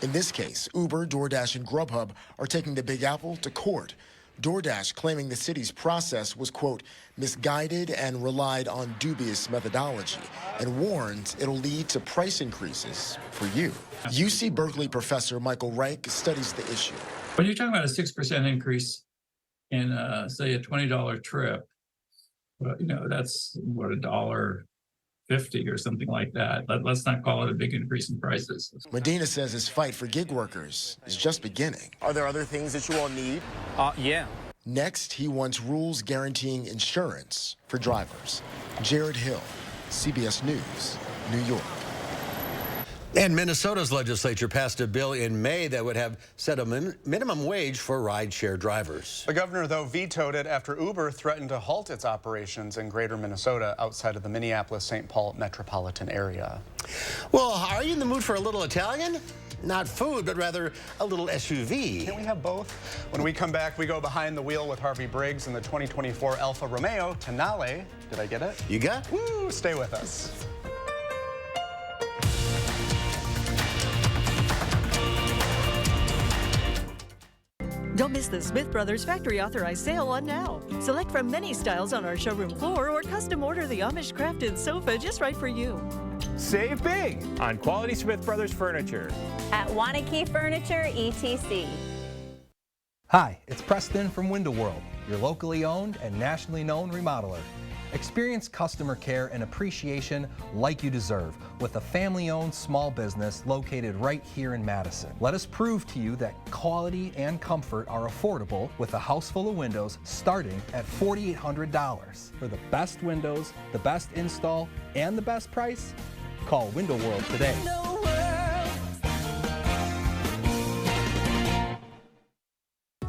In this case, Uber, DoorDash, and Grubhub are taking the Big Apple to court. DoorDash claiming the city's process was, quote, misguided and relied on dubious methodology, and warns it'll lead to price increases for you. UC Berkeley professor Michael Reich studies the issue.
When you're talking about a 6% increase in, say, a $20 trip, well, you know, that's what, $1.50 or something like that. Let's not call it a big increase in prices.
Medina says his fight for gig workers is just beginning.
Are there other things that you all need?
Yeah.
Next, he wants rules guaranteeing insurance for drivers. Jared Hill, CBS News, New York.
And Minnesota's legislature passed a bill in May that would have set a minimum wage for rideshare drivers.
The governor, though, vetoed it after Uber threatened to halt its operations in greater Minnesota outside of the Minneapolis-St. Paul metropolitan area.
Well, are you in the mood for a little Italian? Not food, but rather a little SUV.
Can we have both? When we come back, we go behind the wheel with Harvey Briggs in the 2024 Alfa Romeo Tonale. Did I get it?
You got?
Woo! Stay with us.
Don't miss the Smith Brothers Factory Authorized Sale on now. Select from many styles on our showroom floor or custom order the Amish crafted sofa just right for you.
Save big on quality Smith Brothers furniture.
At Wanakee Furniture, ETC.
Hi, it's Preston from Window World, your locally owned and nationally known remodeler. Experience customer care and appreciation like you deserve with a family-owned small business located right here in Madison. Let us prove to you that quality and comfort are affordable with a house full of windows starting at $4,800. For the best windows, the best install, and the best price, call Window World today.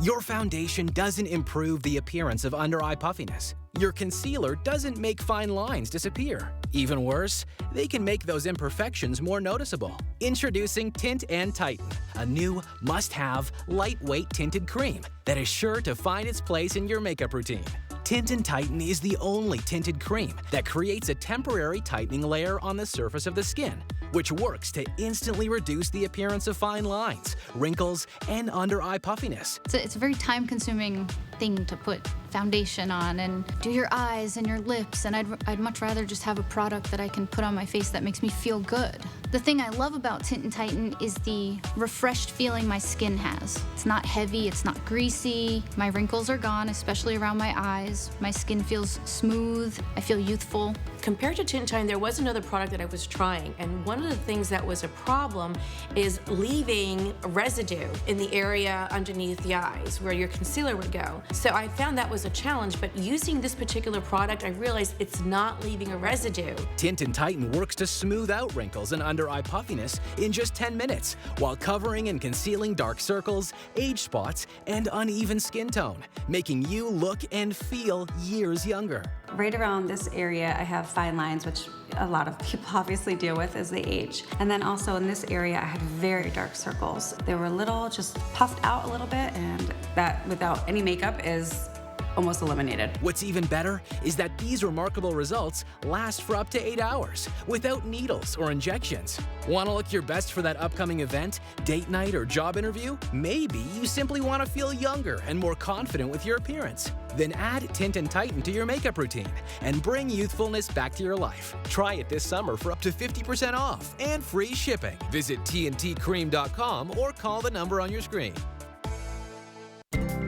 Your foundation doesn't improve the appearance of under-eye puffiness. Your concealer doesn't make fine lines disappear. Even worse, they can make those imperfections more noticeable. Introducing Tint and Tighten, a new must-have lightweight tinted cream that is sure to find its place in your makeup routine. Tint and Tighten is the only tinted cream that creates a temporary tightening layer on the surface of the skin, which works to instantly reduce the appearance of fine lines, wrinkles, and under-eye puffiness.
It's a very time-consuming thing to put foundation on and do your eyes and your lips, and I'd much rather just have a product that I can put on my face that makes me feel good. The thing I love about Tint and Tighten is the refreshed feeling my skin has. It's not heavy, it's not greasy, my wrinkles are gone, especially around my eyes. My skin feels smooth, I feel youthful.
Compared to Tint and Time, there was another product that I was trying, and one of the things that was a problem is leaving residue in the area underneath the eyes where your concealer would go. So I found that was a challenge, but using this particular product, I realized it's not leaving a residue.
Tint and Tighten works to smooth out wrinkles and under-eye puffiness in just 10 minutes, while covering and concealing dark circles, age spots, and uneven skin tone, making you look and feel years younger.
Right around this area, I have fine lines, which a lot of people obviously deal with as they age. And then also in this area, I had very dark circles. They were just puffed out a little bit, and that without any makeup is almost eliminated.
What's even better is that these remarkable results last for up to 8 hours without needles or injections. Want to look your best for that upcoming event, date night, or job interview? Maybe you simply want to feel younger and more confident with your appearance. Then add Tint and Tighten to your makeup routine and bring youthfulness back to your life. Try it this summer for up to 50% off and free shipping. Visit tntcream.com or call the number on your screen.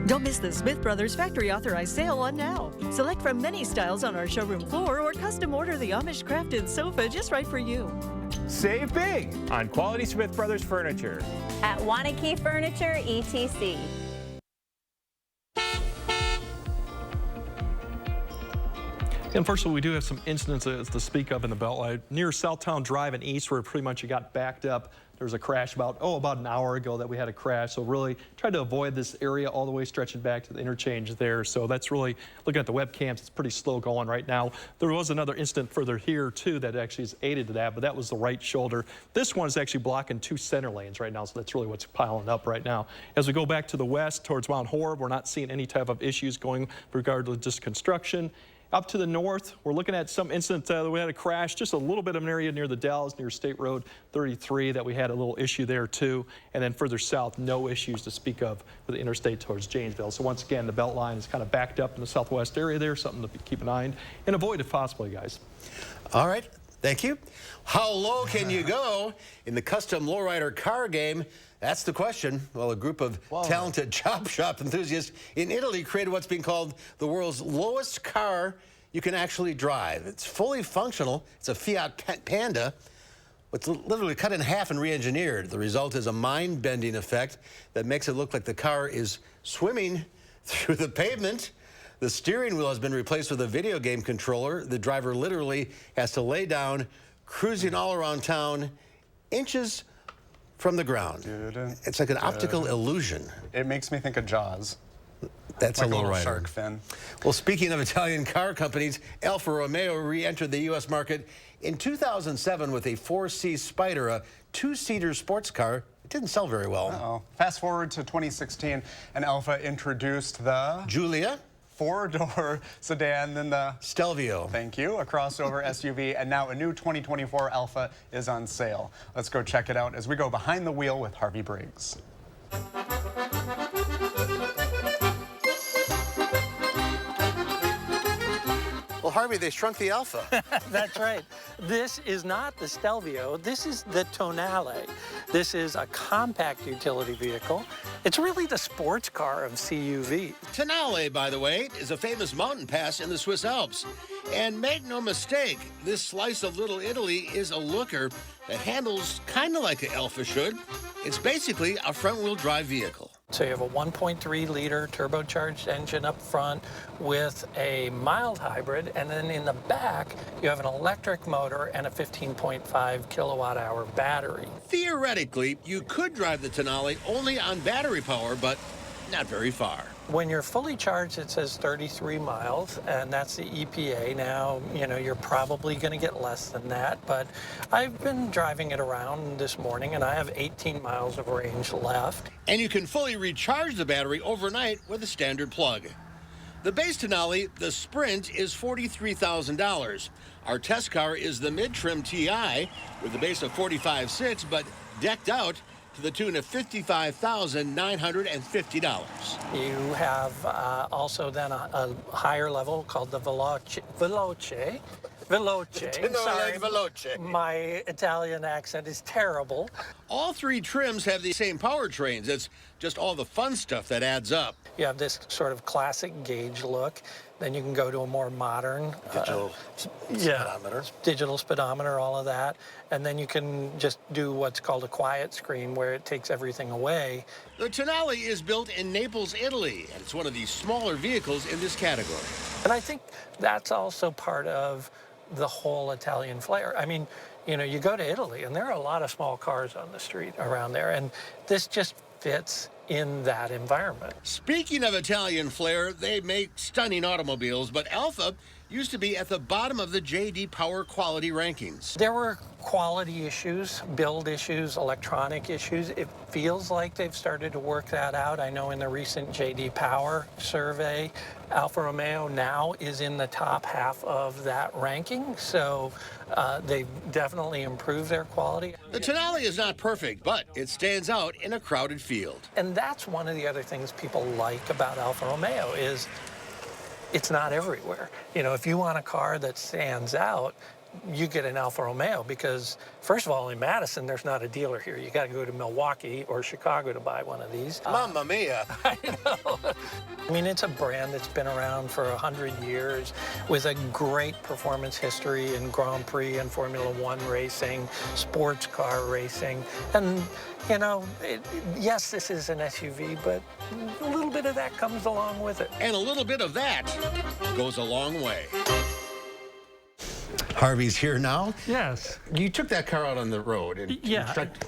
Don't miss the Smith Brothers Factory Authorized Sale on now. Select from many styles on our showroom floor or custom order the Amish crafted sofa just right for you.
Save big on quality Smith Brothers furniture.
At Wanakee Furniture, ETC.
Unfortunately, we do have some incidents to speak of in the Beltline. Near Southtown Drive and East, where pretty much it got backed up. There was a crash about an hour ago that we had a crash. So really tried to avoid this area all the way stretching back to the interchange there. So that's really, looking at the webcams, it's pretty slow going right now. There was another incident further here too that actually has aided to that, but that was the right shoulder. This one is actually blocking 2 center lanes right now. So that's really what's piling up right now. As we go back to the west towards Mount Horeb, we're not seeing any type of issues going regardless of just construction. Up to the north, we're looking at some incident that we had a crash, just a little bit of an area near the Dells, near State Road 33, that we had a little issue there too. And then further south, no issues to speak of with the interstate towards Janesville. So once again, the belt line is kind of backed up in the southwest area there, something to keep an eye on and avoid if possible, you guys.
All right, thank you. How low can you go in the custom lowrider car game? That's the question. Well, a group of talented chop shop enthusiasts in Italy created what's being called the world's lowest car you can actually drive. It's fully functional. It's a Fiat Panda. It's literally cut in half and re-engineered. The result is a mind-bending effect that makes it look like the car is swimming through the pavement. The steering wheel has been replaced with a video game controller. The driver literally has to lay down, cruising all around town, inches from the ground. It's like an optical illusion.
It makes me think of Jaws.
That's
like
a low
little
rider.
Shark fin.
Well, speaking of Italian car companies, Alfa Romeo re-entered the U.S. market in 2007 with a 4C Spider, a 2-seater sports car. It didn't sell very well.
Uh-oh. Fast forward to 2016, and Alfa introduced the
Giulia,
4-door sedan, then the
Stelvio.
Thank you, a crossover SUV, and now a new 2024 Alfa is on sale. Let's go check it out as we go behind the wheel with Harvey Briggs.
Well, Harvey, they shrunk the Alfa.
That's right. This is not the Stelvio. This is the Tonale. This is a compact utility vehicle. It's really the sports car of CUV.
Tonale, by the way, is a famous mountain pass in the Swiss Alps. And make no mistake, this slice of Little Italy is a looker that handles kind of like an Alfa should. It's basically a front-wheel drive vehicle.
So you have a 1.3-liter turbocharged engine up front with a mild hybrid, and then in the back, you have an electric motor and a 15.5 kilowatt-hour battery.
Theoretically, you could drive the Tonale only on battery power, but not very far.
When you're fully charged, it says 33 miles, and that's the EPA. Now, you know, you're probably going to get less than that, but I've been driving it around this morning, and I have 18 miles of range left.
And you can fully recharge the battery overnight with a standard plug. The base Tonale, the Sprint, is $43,000. Our test car is the mid-trim TI with a base of $45,600, but decked out to the tune of $55,950.
You have also then a higher level called the Veloce. Sorry,
Veloce.
My Italian accent is terrible.
All three trims have the same powertrains. It's just all the fun stuff that adds up.
You have this sort of classic gauge look. Then you can go to a more modern
digital speedometer.
Digital speedometer, all of that. And then you can just do what's called a quiet screen where it takes everything away.
The Tonale is built in Naples, Italy, and it's one of the smaller vehicles in this category.
And I think that's also part of the whole Italian flair. I mean, you know, you go to Italy and there are a lot of small cars on the street around there, and this just fits in that environment.
Speaking of Italian flair, they make stunning automobiles, but Alfa used to be at the bottom of the J.D. Power quality rankings.
There were quality issues, build issues, electronic issues. It feels like they've started to work that out. I know in the recent J.D. Power survey, Alfa Romeo now is in the top half of that ranking, so they've definitely improved their quality.
The Tonale is not perfect, but it stands out in a crowded field.
And that's one of the other things people like about Alfa Romeo is it's not everywhere. You know, if you want a car that stands out, you get an Alfa Romeo because, first of all, in Madison, there's not a dealer here. You got to go to Milwaukee or Chicago to buy one of these.
Mamma mia.
I know. I mean, it's a brand that's been around for 100 years with a great performance history in Grand Prix and Formula One racing, sports car racing. And, you know, yes, this is an SUV, but a little bit of that comes along with it.
And a little bit of that goes a long way. Harvey's here now.
Yes.
You took that car out on the road and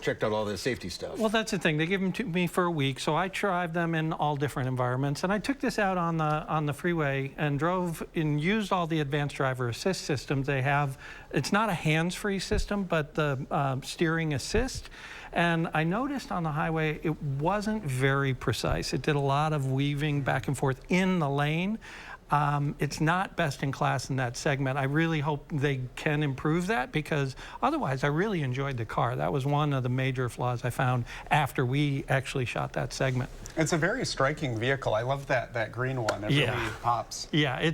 checked out all the safety stuff.
Well, that's the thing. They give them to me for a week, so I drive them in all different environments. And I took this out on the freeway and drove and used all the advanced driver assist systems they have. It's not a hands-free system, but the steering assist. And I noticed on the highway it wasn't very precise. It did a lot of weaving back and forth in the lane. It's not best in class in that segment. I really hope they can improve that because otherwise I really enjoyed the car. That was one of the major flaws I found after we actually shot that segment.
It's a very striking vehicle. I love that green one. It really pops.
Yeah,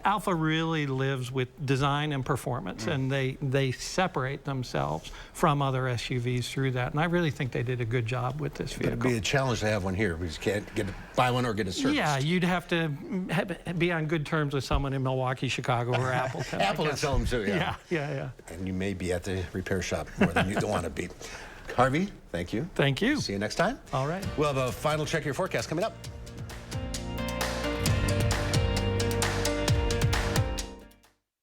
Alfa really lives with design and performance, and they separate themselves from other SUVs through that. And I really think they did a good job with this vehicle.
It'd be a challenge to have one here. We just can't buy one or get it serviced.
Yeah, you'd have to be on good terms with someone in Milwaukee, Chicago, or Appleton.
Apple would tell them to,
yeah.
And you may be at the repair shop more than you want to be. Harvey, thank you.
Thank you.
See you next time.
All right.
We'll have a final check of your forecast coming up.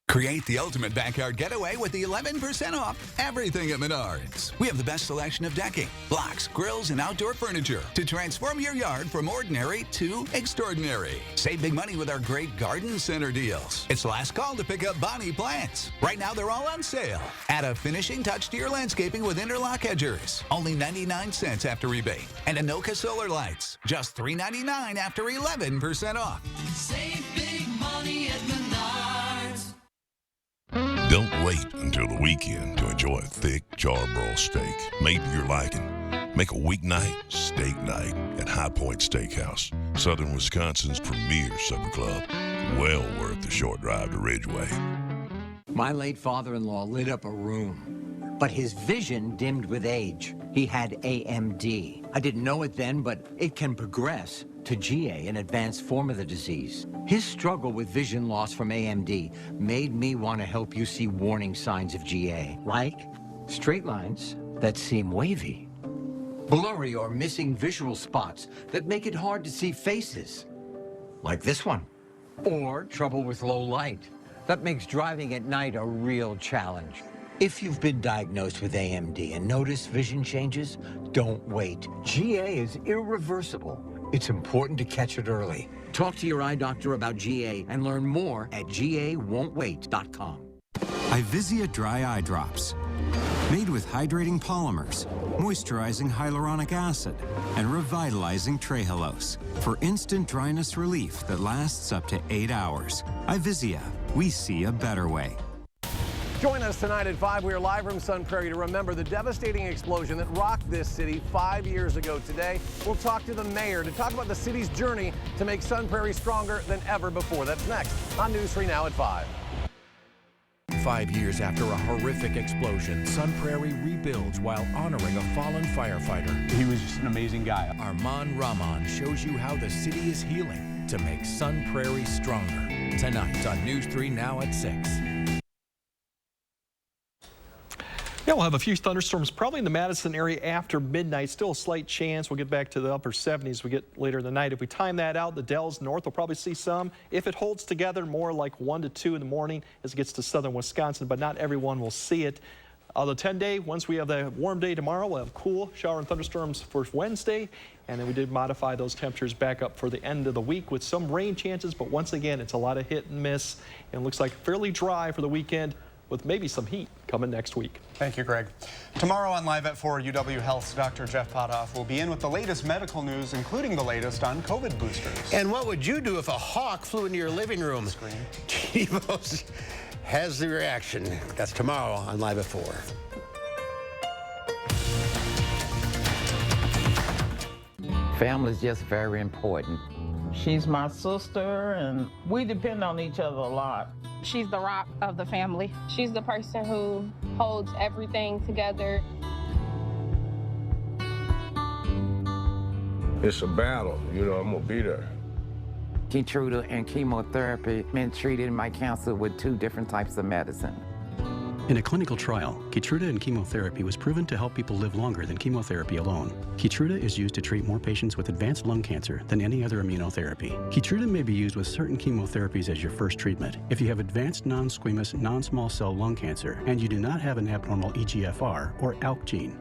Create the ultimate backyard getaway with the 11% off everything at Menards. We have the best selection of decking, blocks, grills, and outdoor furniture to transform your yard from ordinary to extraordinary. Save big money with our great garden center deals. It's the last call to pick up Bonnie plants. Right now, they're all on sale. Add a finishing touch to your landscaping with interlock edgers. Only 99 cents after rebate. And Anoka solar lights. Just $3.99 after 11% off.
Save big money at Menards.
Don't wait until the weekend to enjoy a thick charbroiled steak made to your liking. Make a weeknight steak night at High Point Steakhouse, Southern Wisconsin's premier supper club. Well worth the short drive to Ridgeway.
My late father-in-law lit up a room, but his vision dimmed with age. He had AMD. I didn't know it then, but it can progress to GA, an advanced form of the disease. His struggle with vision loss from AMD made me want to help you see warning signs of GA, like straight lines that seem wavy, blurry or missing visual spots that make it hard to see faces, like this one, or trouble with low light. That makes driving at night a real challenge. If you've been diagnosed with AMD and notice vision changes, don't wait. GA is irreversible. It's important to catch it early. Talk to your eye doctor about GA and learn more at gawon'twait.com.
Ivisia Dry Eye Drops. Made with hydrating polymers, moisturizing hyaluronic acid, and revitalizing trehalose for instant dryness relief that lasts up to 8 hours. Ivisia, we see a better way.
Join us tonight at 5. We are live from Sun Prairie to remember the devastating explosion that rocked this city 5 years ago today. We'll talk to the mayor to talk about the city's journey to make Sun Prairie stronger than ever before. That's next on News 3 Now at 5.
5 years after a horrific explosion, Sun Prairie rebuilds while honoring a fallen firefighter.
He was just an amazing guy.
Armand Rahman shows you how the city is healing to make Sun Prairie stronger. Tonight on News 3 Now at 6.
Yeah, we'll have a few thunderstorms probably in the Madison area after midnight. Still a slight chance. We'll get back to the upper 70s we get later in the night. If we time that out, the Dells north will probably see some. If it holds together, more like 1 to 2 in the morning as it gets to southern Wisconsin, but not everyone will see it. The 10-day, once we have the warm day tomorrow, we'll have cool shower and thunderstorms for Wednesday. And then we did modify those temperatures back up for the end of the week with some rain chances. But once again, it's a lot of hit and miss. And it looks like fairly dry for the weekend, with maybe some heat coming next week.
Thank you, Greg. Tomorrow on Live at 4, UW Health's Dr. Jeff Potoff will be in with the latest medical news, including the latest on COVID boosters.
And what would you do if a hawk flew into your living room? TiVo's has the reaction. That's tomorrow on Live at 4.
Family is just very important.
She's my sister, and we depend on each other a lot.
She's the rock of the family. She's the person who holds everything together.
It's a battle, you know, I'm gonna be there.
Keytruda and chemotherapy been treated in my cancer with 2 different types of medicine.
In a clinical trial, Keytruda and chemotherapy was proven to help people live longer than chemotherapy alone. Keytruda is used to treat more patients with advanced lung cancer than any other immunotherapy. Keytruda may be used with certain chemotherapies as your first treatment if you have advanced non-squamous, non-small cell lung cancer and you do not have an abnormal EGFR or ALK gene.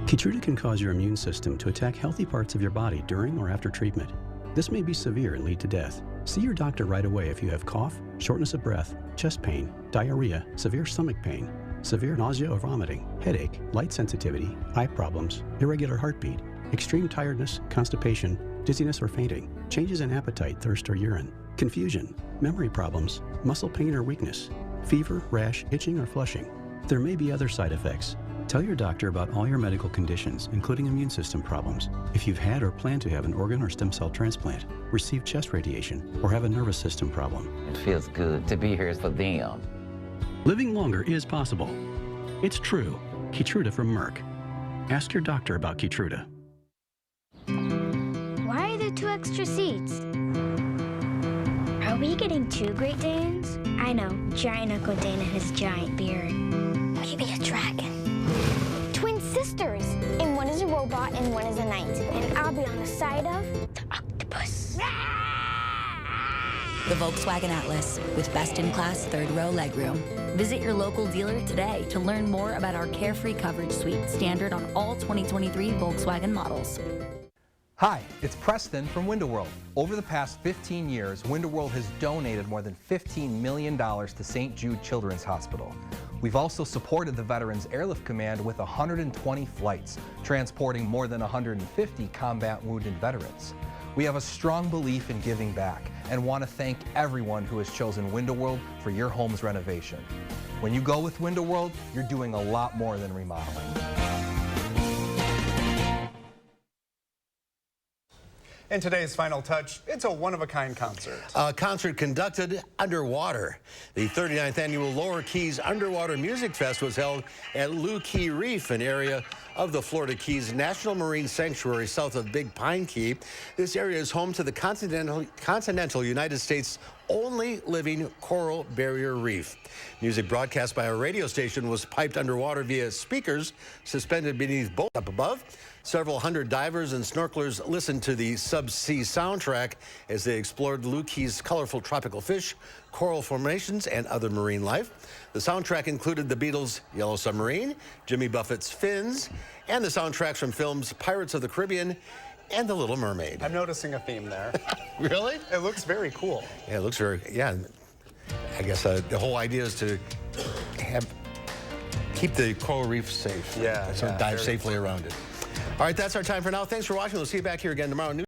Keytruda can cause your immune system to attack healthy parts of your body during or after treatment. This may be severe and lead to death. See your doctor right away if you have cough, shortness of breath, chest pain, diarrhea, severe stomach pain, severe nausea or vomiting, headache, light sensitivity, eye problems, irregular heartbeat, extreme tiredness, constipation, dizziness or fainting, changes in appetite, thirst or urine, confusion, memory problems, muscle pain or weakness, fever, rash, itching or flushing. There may be other side effects. Tell your doctor about all your medical conditions, including immune system problems. If you've had or plan to have an organ or stem cell transplant, receive chest radiation, or have a nervous system problem.
It feels good to be here for them.
Living longer is possible. It's true. Keytruda from Merck. Ask your doctor about Keytruda.
Why are there 2 extra seats? Are we getting 2 Great Danes? I know, giant Uncle Dane and his giant beard. Maybe a dragon. Twin sisters, and one is a robot and one is a knight. And I'll be on the side of the octopus.
The Volkswagen Atlas with best-in-class 3rd-row legroom. Visit your local dealer today to learn more about our Carefree Coverage Suite, standard on all 2023 Volkswagen models.
Hi, it's Preston from Window World. Over the past 15 years, Window World has donated more than $15 million to St. Jude Children's Hospital. We've also supported the Veterans Airlift Command with 120 flights, transporting more than 150 combat wounded veterans. We have a strong belief in giving back and want to thank everyone who has chosen Window World for your home's renovation. When you go with Window World, you're doing a lot more than remodeling.
In today's Final Touch, it's a one-of-a-kind concert.
A concert conducted underwater. The 39th annual Lower Keys Underwater Music Fest was held at Lou Key Reef, an area of the Florida Keys National Marine Sanctuary south of Big Pine Key. This area is home to the continental United States' only living coral barrier reef. Music broadcast by a radio station was piped underwater via speakers suspended beneath boats up above. Several hundred divers and snorkelers listened to the subsea soundtrack as they explored Lou Key's colorful tropical fish, coral formations, and other marine life. The soundtrack included the Beatles' Yellow Submarine, Jimmy Buffett's Fins, and the soundtracks from films Pirates of the Caribbean and The Little Mermaid.
I'm noticing a theme there.
Really?
It looks very cool.
Yeah, it looks very, yeah. I guess the whole idea is to keep the coral reef safe.
Yeah.
So dive safely around it. All right, that's our time for now. Thanks for watching. We'll see you back here again tomorrow.